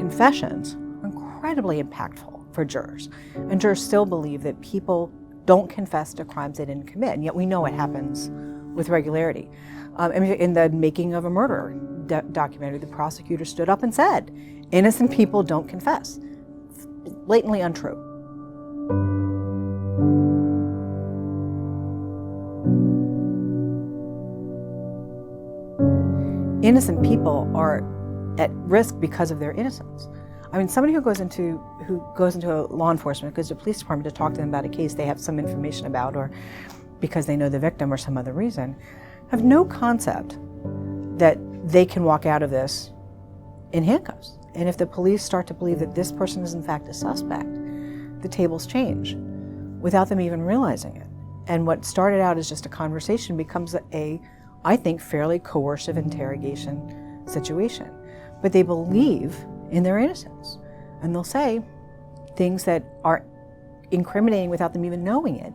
confessions are incredibly impactful for jurors. And jurors still believe that people don't confess to crimes they didn't commit, and yet we know it happens with regularity. In the Making of a Murderer documentary, the prosecutor stood up and said, innocent people don't confess. Blatantly untrue. Innocent people are at risk because of their innocence. I mean, somebody who goes into law enforcement, goes to a police department to talk to them about a case they have some information about, or because they know the victim or some other reason, have no concept that they can walk out of this in handcuffs. And if the police start to believe that this person is in fact a suspect, the tables change without them even realizing it. And what started out as just a conversation becomes I think, fairly coercive interrogation situation. But they believe in their innocence. And they'll say things that are incriminating without them even knowing it,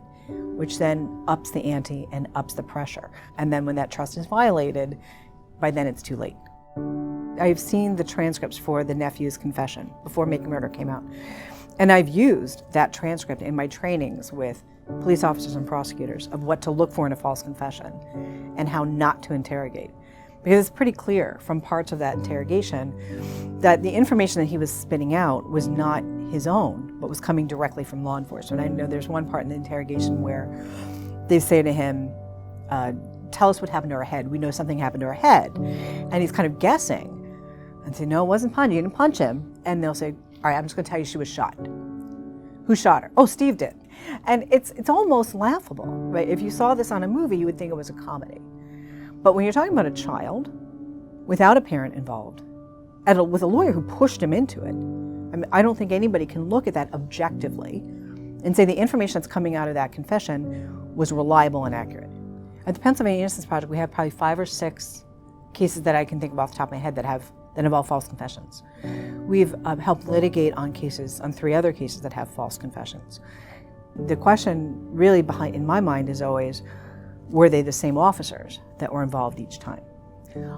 which then ups the ante and ups the pressure. And then when that trust is violated, by then it's too late. I've seen the transcripts for the nephew's confession before Making a Murderer came out. And I've used that transcript in my trainings with police officers and prosecutors of what to look for in a false confession and how not to interrogate. Because it's pretty clear from parts of that interrogation that the information that he was spitting out was not his own, but was coming directly from law enforcement. I know there's one part in the interrogation where they say to him, tell us what happened to her head. We know something happened to her head. And he's kind of guessing and say, no, it wasn't punch. You didn't punch him. And they'll say, all right, I'm just going to tell you she was shot. Who shot her? Oh, Steve did. And it's almost laughable, right? If you saw this on a movie, you would think it was a comedy. But when you're talking about a child without a parent involved, with a lawyer who pushed him into it, I mean, I don't think anybody can look at that objectively and say the information that's coming out of that confession was reliable and accurate. At the Pennsylvania Innocence Project, we have probably 5 or 6 cases that I can think of off the top of my head that involve false confessions. We've helped litigate on 3 other cases that have false confessions. The question really in my mind is always, were they the same officers that were involved each time?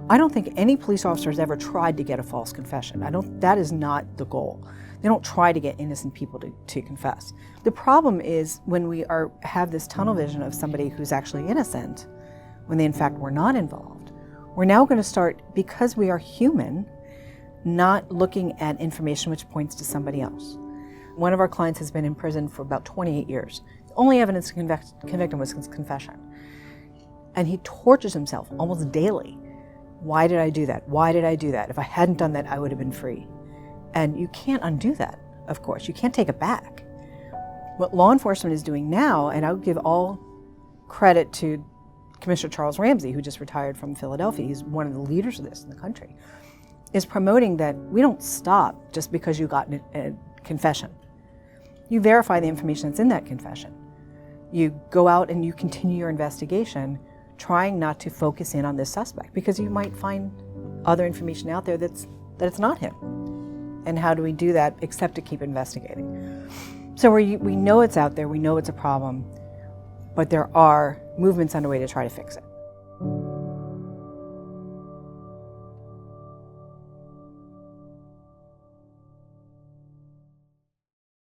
I don't think any police officer has ever tried to get a false confession. That is not the goal. They don't try to get innocent people to confess. The problem is when we have this tunnel vision of somebody who's actually innocent, when they in fact were not involved. We're now going to start, because we are human, not looking at information which points to somebody else. One of our clients has been in prison for about 28 years. The only evidence to convict him was his confession. And he tortures himself almost daily. Why did I do that? Why did I do that? If I hadn't done that, I would have been free. And you can't undo that, of course. You can't take it back. What law enforcement is doing now, and I would give all credit to Commissioner Charles Ramsey, who just retired from Philadelphia, he's one of the leaders of this in the country, is promoting that we don't stop just because you got a confession. You verify the information that's in that confession. You go out and you continue your investigation, trying not to focus in on this suspect, because you might find other information out there that it's not him. And how do we do that except to keep investigating? So we know it's out there, we know it's a problem, but there are movements underway to try to fix it.